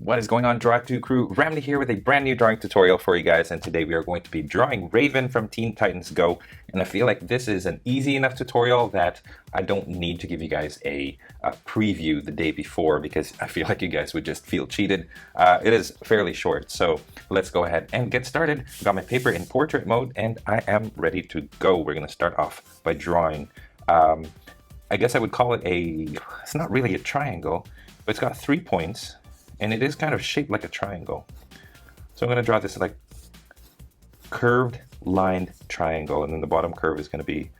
What is going on, Draw2 crew? Ramny here with a brand new drawing tutorial for you guys, and today we are going to be drawing Raven from Teen Titans Go. And I feel like this is an easy enough tutorial that I don't need to give you guys a preview the day before, because I feel like you guys would just feel cheated. It is fairly short, so let's go ahead and get started. Got my paper in portrait mode, and I am ready to go. We're going to start off by drawing, I guess I would call it it's not really a triangle, but it's got 3 points. And it is kind of shaped like a triangle. So I'm going to draw this like curved lined triangle, and then the bottom curve is going to be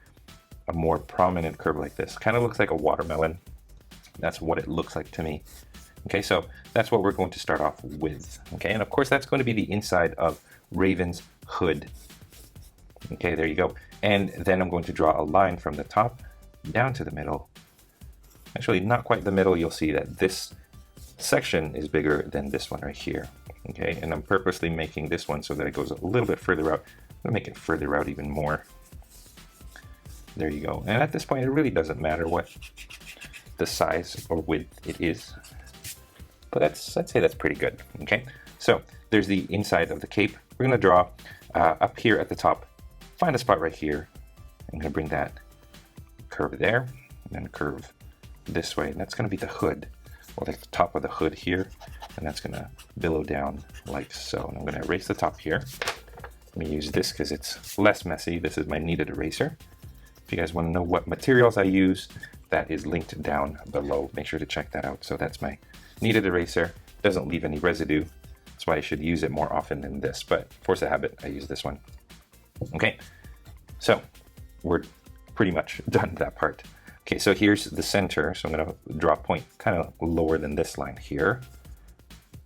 a more prominent curve like this. Kind of looks like a watermelon. That's what it looks like to me. Okay, so that's what we're going to start off with. Okay, and of course that's going to be the inside of Raven's hood. Okay, there you go. And then I'm going to draw a line from the top down to the middle. Actually, not quite the middle. You'll see that this section is bigger than this one right here. Okay, and I'm purposely making this one so that it goes a little bit further out. I'm gonna make it further out even more. There you go. And at this point, it really doesn't matter what the size or width it is, but I'd say that's pretty good. Okay, so there's the inside of the cape. We're gonna draw up here at the top. Find a spot right here. I'm gonna bring that curve there, and then curve this way, and that's gonna be the hood. Or like the top of the hood here, and that's gonna billow down like so. And I'm gonna erase the top here. Let me use this because it's less messy. This is my kneaded eraser. If you guys want to know what materials I use, that is linked down below. Make sure to check that out. So that's my kneaded eraser. Doesn't leave any residue. That's why I should use it more often than this, but force of habit, I use this one. Okay, so we're pretty much done that part. Okay, so here's the center, so I'm going to draw a point kind of lower than this line here.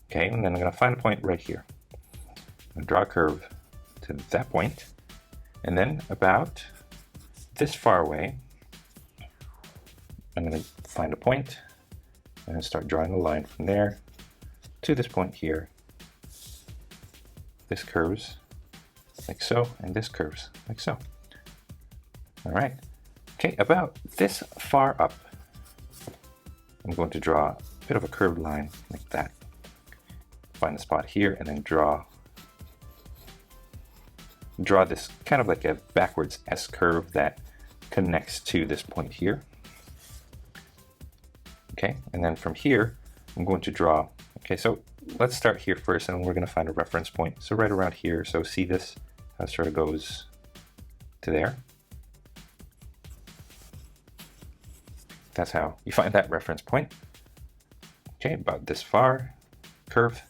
Okay, and then I'm going to find a point right here. I'm going to draw a curve to that point, and then about this far away, I'm going to find a point and start drawing a line from there to this point here. This curves like so, and this curves like so. All right. Okay, about this far up, I'm going to draw a bit of a curved line like that. Find a spot here, and then draw this kind of like a backwards S curve that connects to this point here. Okay, and then from here, I'm going to draw, okay, so let's start here first, and we're going to find a reference point. So right around here, so see this, how it sort of goes to there. That's how you find that reference point. Okay, about this far, curve,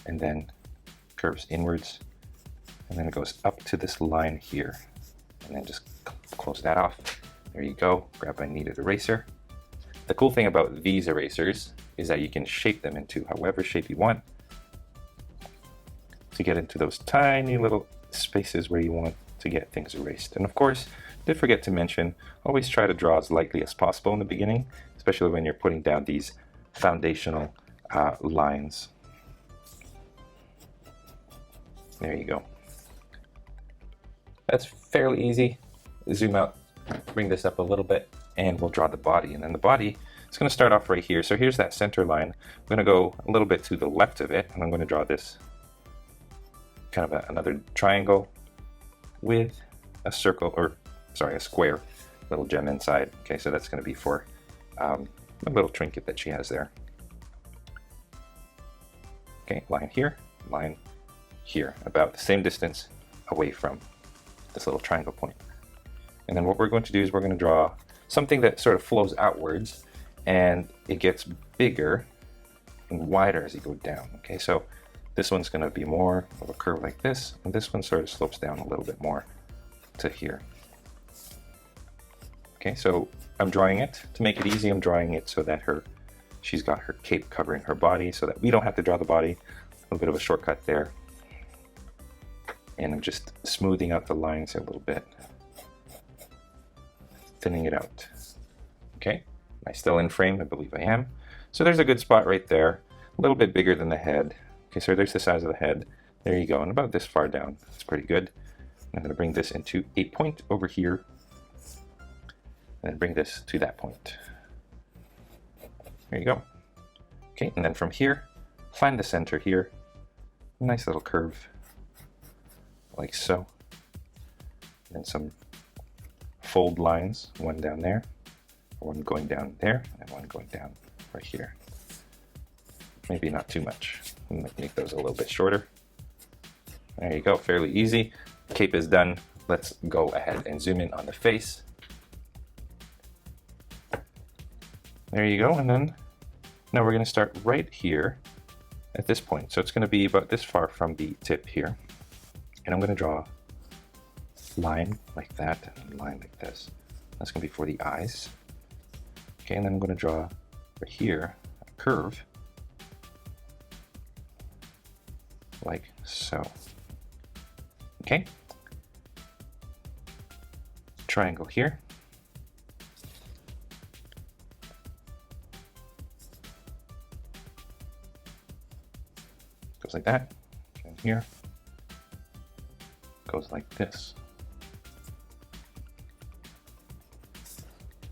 and then curves inwards, and then it goes up to this line here, and then just close that off. There you go, grab my kneaded eraser. The cool thing about these erasers is that you can shape them into however shape you want to get into those tiny little spaces where you want to get things erased. And of course, did forget to mention, always try to draw as lightly as possible in the beginning, especially when you're putting down these foundational lines. There you go. That's fairly easy. Zoom out, bring this up a little bit, and we'll draw the body. And then the body is going to start off right here. So here's that center line. I'm going to go a little bit to the left of it, and I'm going to draw this kind of another triangle with a circle, or sorry, a square little gem inside. Okay, so that's going to be for a little trinket that she has there. Okay, line here, about the same distance away from this little triangle point. And then what we're going to do is we're going to draw something that sort of flows outwards, and it gets bigger and wider as you go down. Okay, so this one's going to be more of a curve like this, and this one sort of slopes down a little bit more to here. Okay, so I'm drawing it to make it easy. I'm drawing it so that she's got her cape covering her body, so that we don't have to draw the body. A little bit of a shortcut there. And I'm just smoothing out the lines a little bit, thinning it out. Okay, am I still in frame? I believe I am. So there's a good spot right there, a little bit bigger than the head. Okay, so there's the size of the head. There you go, and about this far down. That's pretty good. I'm going to bring this into a point over here, and then bring this to that point. There you go. Okay, and then from here, find the center here, nice little curve, like so. And some fold lines, one down there, one going down there, and one going down right here. Maybe not too much. Make those a little bit shorter. There you go, fairly easy. Cape is done. Let's go ahead and zoom in on the face. There you go, and then now we're going to start right here at this point. So it's going to be about this far from the tip here. And I'm going to draw a line like that and a line like this. That's going to be for the eyes. Okay, and then I'm going to draw right here a curve like so. Okay, triangle here. Goes like that, and here goes like this.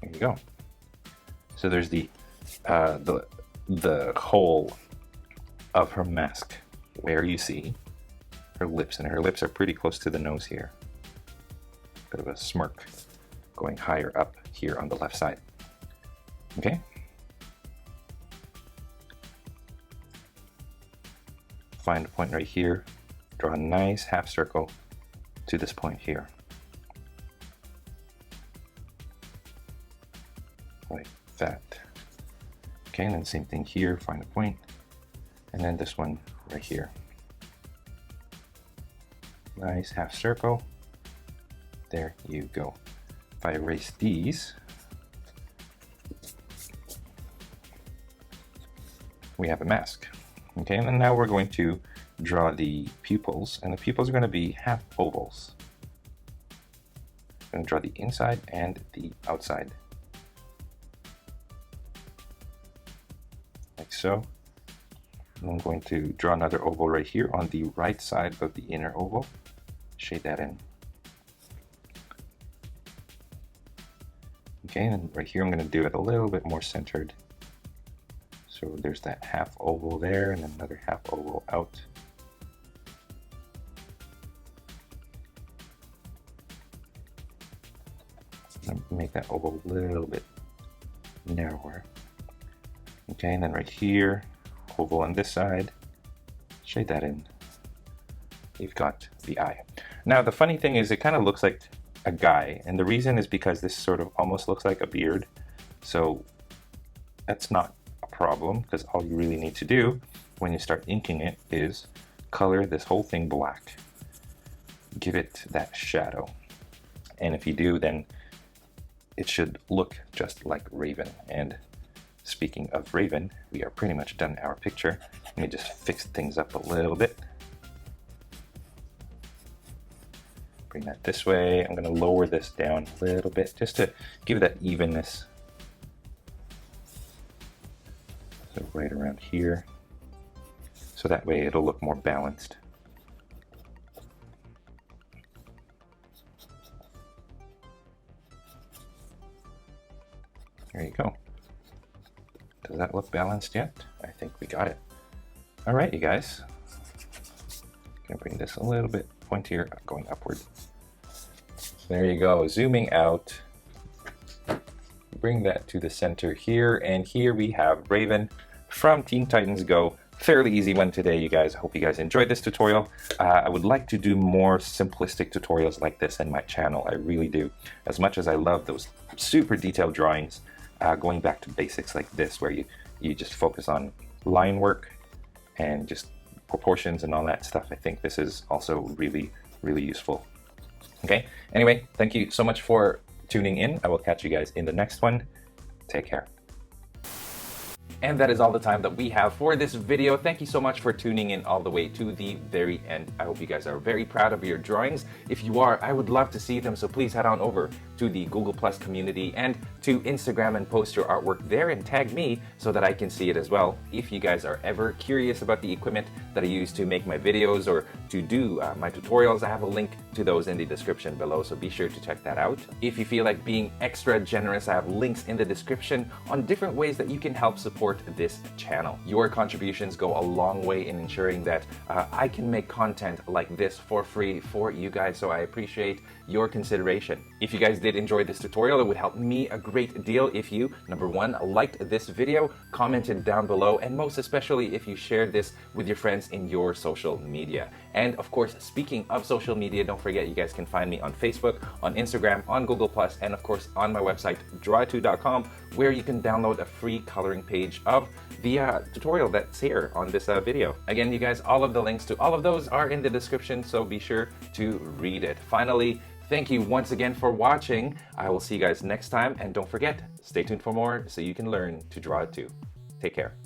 There you go. So there's the whole of her mask where you see her lips, and her lips are pretty close to the nose here. Bit of a smirk going higher up here on the left side. Okay. Find a point right here, draw a nice half circle to this point here. Like that. Okay, and then same thing here, find a point, and then this one right here. Nice half circle. There you go. If I erase these, we have a mask. Okay, and then now we're going to draw the pupils, and the pupils are going to be half ovals. I'm going to draw the inside and the outside. Like so. And I'm going to draw another oval right here on the right side of the inner oval. Shade that in. Okay, and right here I'm going to do it a little bit more centered. So there's that half oval there and another half oval out. Make that oval a little bit narrower. Okay, and then right here, oval on this side, shade that in. You've got the eye. Now the funny thing is it kind of looks like a guy, and the reason is because this sort of almost looks like a beard. So that's not a problem, because all you really need to do when you start inking it is color this whole thing black. Give it that shadow. And if you do, then it should look just like Raven. And speaking of Raven, we are pretty much done our picture. Let me just fix things up a little bit. Bring that this way. I'm going to lower this down a little bit just to give that evenness. So right around here. So that way it'll look more balanced. There you go. Does that look balanced yet? I think we got it. All right, you guys. Gonna bring this a little bit pointier, going upward. There you go, zooming out. Bring that to the center here, and here we have Raven from Teen Titans Go. Fairly easy one today, you guys. I hope you guys enjoyed this tutorial. I would like to do more simplistic tutorials like this in my channel. I really do. As much as I love those super detailed drawings, going back to basics like this, where you just focus on line work and just proportions and all that stuff, I think this is also really, really useful. Okay, anyway, thank you so much for tuning in. I will catch you guys in the next one. Take care. And that is all the time that we have for this video. Thank you so much for tuning in all the way to the very end. I hope you guys are very proud of your drawings. If you are, I would love to see them, so please head on over to the Google Plus community and to Instagram and post your artwork there and tag me so that I can see it as well. If you guys are ever curious about the equipment that I use to make my videos or to do my tutorials, I have a link to those in the description below, so be sure to check that out. If you feel like being extra generous, I have links in the description on different ways that you can help support support this channel. Your contributions go a long way in ensuring that I can make content like this for free for you guys, so I appreciate your consideration. If you guys did enjoy this tutorial, it would help me a great deal if you, number one, liked this video, commented down below, and most especially if you shared this with your friends in your social media. And of course, speaking of social media, don't forget you guys can find me on Facebook, on Instagram, on Google+, and of course on my website, draw2.com, where you can download a free coloring page of the tutorial that's here on this video. Again, you guys, all of the links to all of those are in the description, so be sure to read it. Finally, thank you once again for watching. I will see you guys next time, and don't forget, stay tuned for more so you can learn to draw it too. Take care.